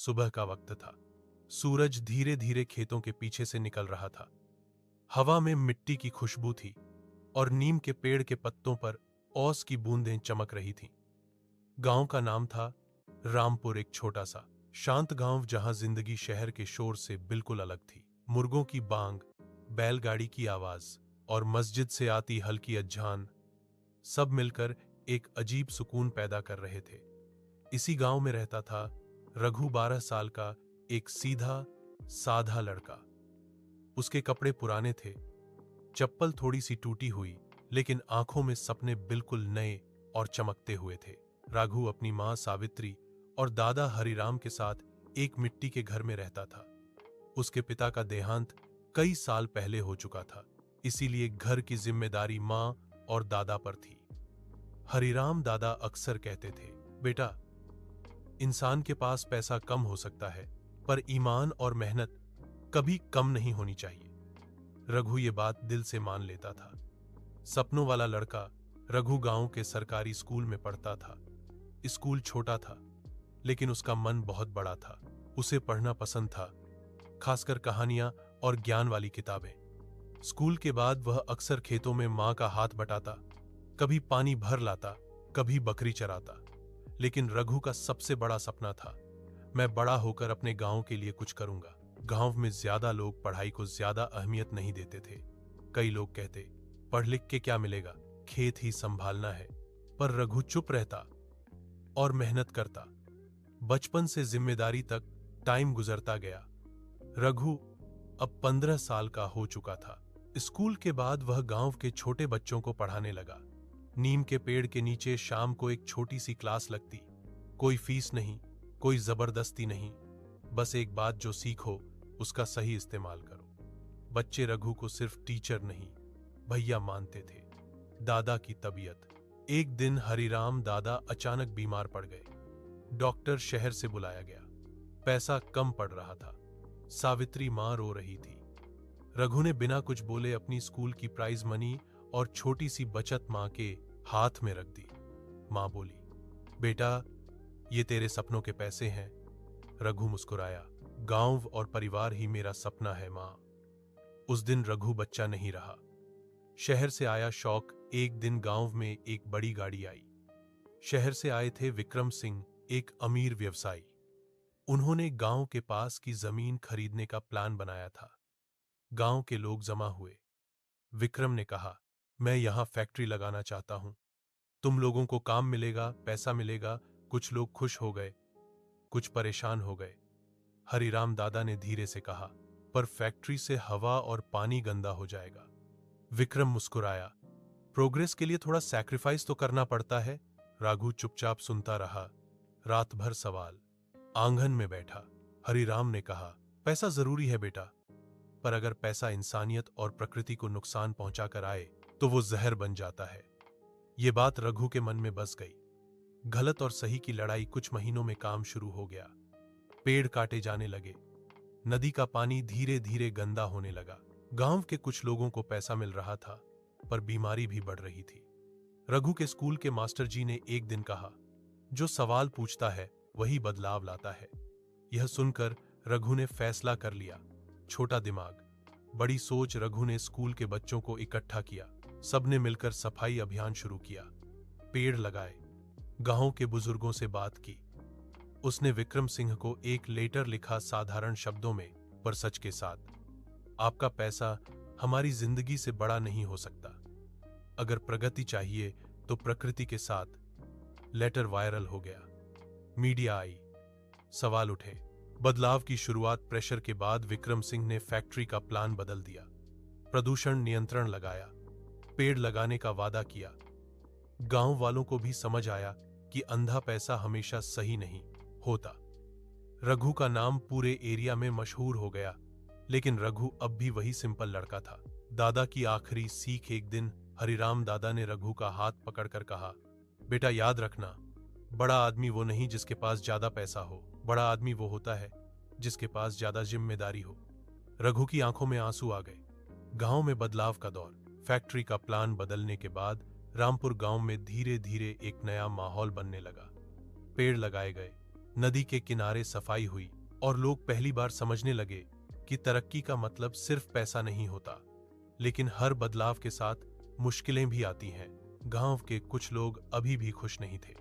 सुबह का वक्त था। सूरज धीरे धीरे खेतों के पीछे से निकल रहा था। हवा में मिट्टी की खुशबू थी और नीम के पेड़ के पत्तों पर ओस की बूंदें चमक रही थीं। गांव का नाम था रामपुर, एक छोटा सा शांत गांव जहां जिंदगी शहर के शोर से बिल्कुल अलग थी। मुर्गों की बांग, बैलगाड़ी की आवाज और मस्जिद से आती हल्की अजान सब मिलकर एक अजीब सुकून पैदा कर रहे थे। इसी गांव में रहता था रघु, 12 साल का एक सीधा साधा लड़का। उसके कपड़े पुराने थे, चप्पल थोड़ी सी टूटी हुई, लेकिन आंखों में सपने बिल्कुल नए और चमकते हुए थे। राघु अपनी मां सावित्री और दादा हरिराम के साथ एक मिट्टी के घर में रहता था। उसके पिता का देहांत कई साल पहले हो चुका था, इसीलिए घर की जिम्मेदारी मां और दादा पर थी। हरिराम दादा अक्सर कहते थे, बेटा, इंसान के पास पैसा कम हो सकता है, पर ईमान और मेहनत कभी कम नहीं होनी चाहिए। रघु ये बात दिल से मान लेता था। सपनों वाला लड़का रघु गांव के सरकारी स्कूल में पढ़ता था। स्कूल छोटा था, लेकिन उसका मन बहुत बड़ा था। उसे पढ़ना पसंद था, खासकर कहानियां और ज्ञान वाली किताबें। स्कूल के बाद वह अक्सर खेतों में मां का हाथ बटाता, कभी पानी भर लाता, कभी बकरी चराता। लेकिन रघु का सबसे बड़ा सपना था, मैं बड़ा होकर अपने गांव के लिए कुछ करूंगा। गांव में ज्यादा लोग पढ़ाई को ज्यादा अहमियत नहीं देते थे। कई लोग कहते, पढ़ लिख के क्या मिलेगा, खेत ही संभालना है। पर रघु चुप रहता और मेहनत करता। बचपन से जिम्मेदारी तक टाइम गुजरता गया। रघु अब 15 साल का हो चुका था। स्कूल के बाद वह गांव के छोटे बच्चों को पढ़ाने लगा। नीम के पेड़ के नीचे शाम को एक छोटी सी क्लास लगती। कोई फीस नहीं, कोई जबरदस्ती नहीं, बस एक बात जो सीखो उसका सही इस्तेमाल करो। बच्चे रघु को सिर्फ टीचर नहीं, भैया मानते थे। दादा की तबीयत। एक दिन हरिराम दादा अचानक बीमार पड़ गए। डॉक्टर शहर से बुलाया गया। पैसा कम पड़ रहा था। सावित्री मां रो रही थी। रघु ने बिना कुछ बोले अपनी स्कूल की प्राइज मनी और छोटी सी बचत मां के हाथ में रख दी। मां बोली, बेटा, ये तेरे सपनों के पैसे हैं। रघु मुस्कुराया, गांव और परिवार ही मेरा सपना है मां। उस दिन रघु बच्चा नहीं रहा। शहर से आया शौक। एक दिन गांव में एक बड़ी गाड़ी आई। शहर से आए थे विक्रम सिंह, एक अमीर व्यवसायी। उन्होंने गांव के पास की जमीन खरीदने का प्लान बनाया था। गांव के लोग जमा हुए। विक्रम ने कहा, मैं यहां फैक्ट्री लगाना चाहता हूं। तुम लोगों को काम मिलेगा, पैसा मिलेगा। कुछ लोग खुश हो गए, कुछ परेशान हो गए। हरिराम दादा ने धीरे से कहा, पर फैक्ट्री से हवा और पानी गंदा हो जाएगा। विक्रम मुस्कुराया, प्रोग्रेस के लिए थोड़ा सैक्रिफाइस तो करना पड़ता है। राघु चुपचाप सुनता रहा। रात भर सवाल। आंगन में बैठा हरिराम ने कहा, पैसा जरूरी है बेटा, पर अगर पैसा इंसानियत और प्रकृति को नुकसान पहुंचाकर आए तो वो जहर बन जाता है। ये बात रघु के मन में बस गई। गलत और सही की लड़ाई। कुछ महीनों में काम शुरू हो गया। पेड़ काटे जाने लगे। नदी का पानी धीरे धीरे गंदा होने लगा। गांव के कुछ लोगों को पैसा मिल रहा था, पर बीमारी भी बढ़ रही थी। रघु के स्कूल के मास्टर जी ने एक दिन कहा, जो सवाल पूछता है वही बदलाव लाता है। यह सुनकर रघु ने फैसला कर लिया। छोटा दिमाग, बड़ी सोच। रघु ने स्कूल के बच्चों को इकट्ठा किया। सबने मिलकर सफाई अभियान शुरू किया। पेड़ लगाए, गांव के बुजुर्गों से बात की। उसने विक्रम सिंह को एक लेटर लिखा, साधारण शब्दों में पर सच के साथ। आपका पैसा हमारी जिंदगी से बड़ा नहीं हो सकता। अगर प्रगति चाहिए तो प्रकृति के साथ। लेटर वायरल हो गया। मीडिया आई, सवाल उठे। बदलाव की शुरुआत। प्रेशर के बाद विक्रम सिंह ने फैक्ट्री का प्लान बदल दिया। प्रदूषण नियंत्रण लगाया, पेड़ लगाने का वादा किया। गांव वालों को भी समझ आया कि अंधा पैसा हमेशा सही नहीं होता। रघु का नाम पूरे एरिया में मशहूर हो गया। लेकिन रघु अब भी वही सिंपल लड़का था। दादा की आखिरी सीख। एक दिन हरिराम दादा ने रघु का हाथ पकड़कर कहा, बेटा, याद रखना, बड़ा आदमी वो नहीं जिसके पास ज्यादा पैसा हो, बड़ा आदमी वो होता है जिसके पास ज्यादा जिम्मेदारी हो। रघु की आंखों में आंसू आ गए। गांव में बदलाव का दौर। फैक्ट्री का प्लान बदलने के बाद रामपुर गांव में धीरे धीरे एक नया माहौल बनने लगा। पेड़ लगाए गए, नदी के किनारे सफाई हुई और लोग पहली बार समझने लगे कि तरक्की का मतलब सिर्फ पैसा नहीं होता, लेकिन हर बदलाव के साथ मुश्किलें भी आती हैं। गांव के कुछ लोग अभी भी खुश नहीं थे।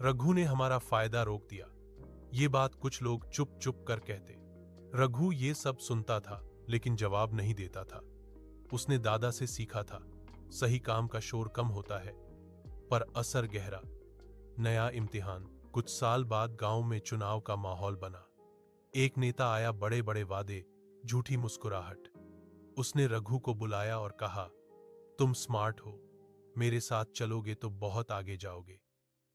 रघु ने हमारा फायदा रोक दिया, ये बात कुछ लोग चुप चुप कर कहते। रघु ये सब सुनता था लेकिन जवाब नहीं देता था। उसने दादा से सीखा था, सही काम का शोर कम होता है पर असर गहरा। नया इम्तिहान। कुछ साल बाद गांव में चुनाव का माहौल बना। एक नेता आया, बड़े बड़े वादे, झूठी मुस्कुराहट। उसने रघु को बुलाया और कहा, तुम स्मार्ट हो, मेरे साथ चलोगे तो बहुत आगे जाओगे।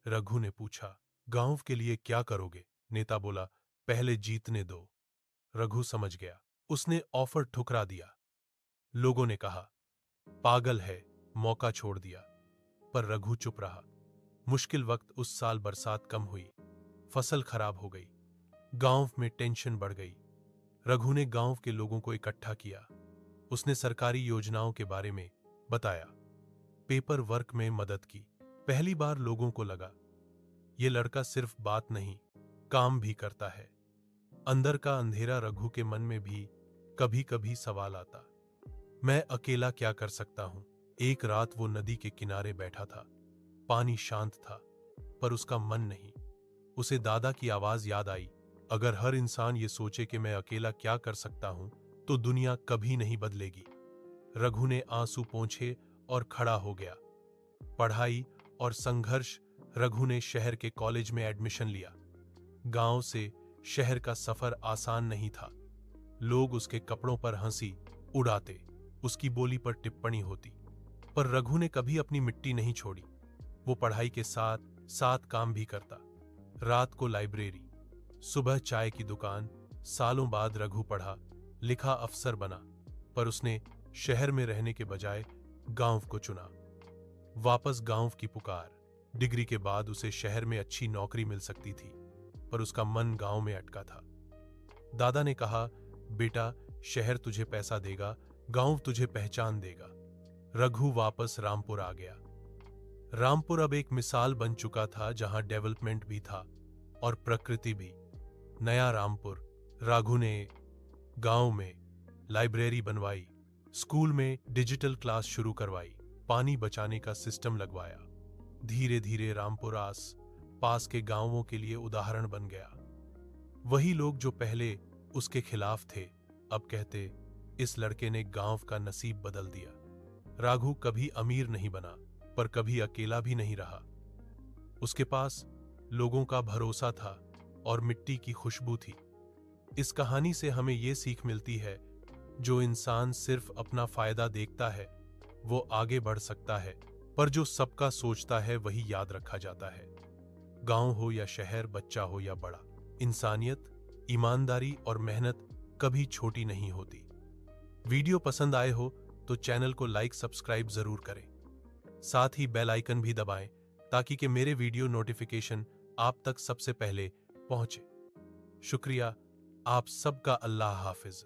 रघु ने पूछा, गांव के लिए क्या करोगे? नेता बोला, पहले जीतने दो। रघु समझ गया, उसने ऑफर ठुकरा दिया। लोगों ने कहा, पागल है, मौका छोड़ दिया। पर रघु चुप रहा। मुश्किल वक्त। उस साल बरसात कम हुई, फसल खराब हो गई, गांव में टेंशन बढ़ गई। रघु ने गांव के लोगों को इकट्ठा किया। उसने सरकारी योजनाओं के बारे में बताया, पेपर वर्क में मदद की। पहली बार लोगों को लगा, ये लड़का सिर्फ बात नहीं, काम भी करता है। अंदर का अंधेरा रघु के मन में भी कभी कभी सवाल आता, मैं अकेला क्या कर सकता हूं? एक रात वो नदी के किनारे बैठा था। पानी शांत था पर उसका मन नहीं। उसे दादा की आवाज याद आई, अगर हर इंसान ये सोचे कि मैं अकेला क्या कर सकता हूं तो दुनिया कभी नहीं बदलेगी। रघु ने आंसू पोंछे और खड़ा हो गया। पढ़ाई और संघर्ष। रघु ने शहर के कॉलेज में एडमिशन लिया। गांव से शहर का सफर आसान नहीं था। लोग उसके कपड़ों पर हंसी उड़ाते, उसकी बोली पर टिप्पणी होती, पर रघु ने कभी अपनी मिट्टी नहीं छोड़ी। वो पढ़ाई के साथ साथ काम भी करता। रात को लाइब्रेरी, सुबह चाय की दुकान। सालों बाद रघु पढ़ा लिखा अफसर बना, पर उसने शहर में रहने के बजाय गांव को चुना। वापस गांव की पुकार। डिग्री के बाद उसे शहर में अच्छी नौकरी मिल सकती थी, पर उसका मन गांव में अटका था। दादा ने कहा, बेटा, शहर तुझे पैसा देगा, गांव तुझे पहचान देगा। रघु वापस रामपुर आ गया। रामपुर अब एक मिसाल बन चुका था, जहां डेवलपमेंट भी था और प्रकृति भी। नया रामपुर। रघु ने गांव में लाइब्रेरी बनवाई, स्कूल में डिजिटल क्लास शुरू करवाई, पानी बचाने का सिस्टम लगवाया। धीरे धीरे रामपुर आस पास के गांवों के लिए उदाहरण बन गया। वही लोग जो पहले उसके खिलाफ थे अब कहते, इस लड़के ने गांव का नसीब बदल दिया। रघु कभी अमीर नहीं बना पर कभी अकेला भी नहीं रहा। उसके पास लोगों का भरोसा था और मिट्टी की खुशबू थी। इस कहानी से हमें यह सीख मिलती है, जो इंसान सिर्फ अपना फायदा देखता है वो आगे बढ़ सकता है, पर जो सबका सोचता है वही याद रखा जाता है। गांव हो या शहर, बच्चा हो या बड़ा, इंसानियत, ईमानदारी और मेहनत कभी छोटी नहीं होती। वीडियो पसंद आए हो तो चैनल को लाइक सब्सक्राइब जरूर करें। साथ ही बेल आइकन भी दबाएं ताकि कि मेरे वीडियो नोटिफिकेशन आप तक सबसे पहले पहुंचे। शुक्रिया। आप सबका। अल्लाह हाफिज।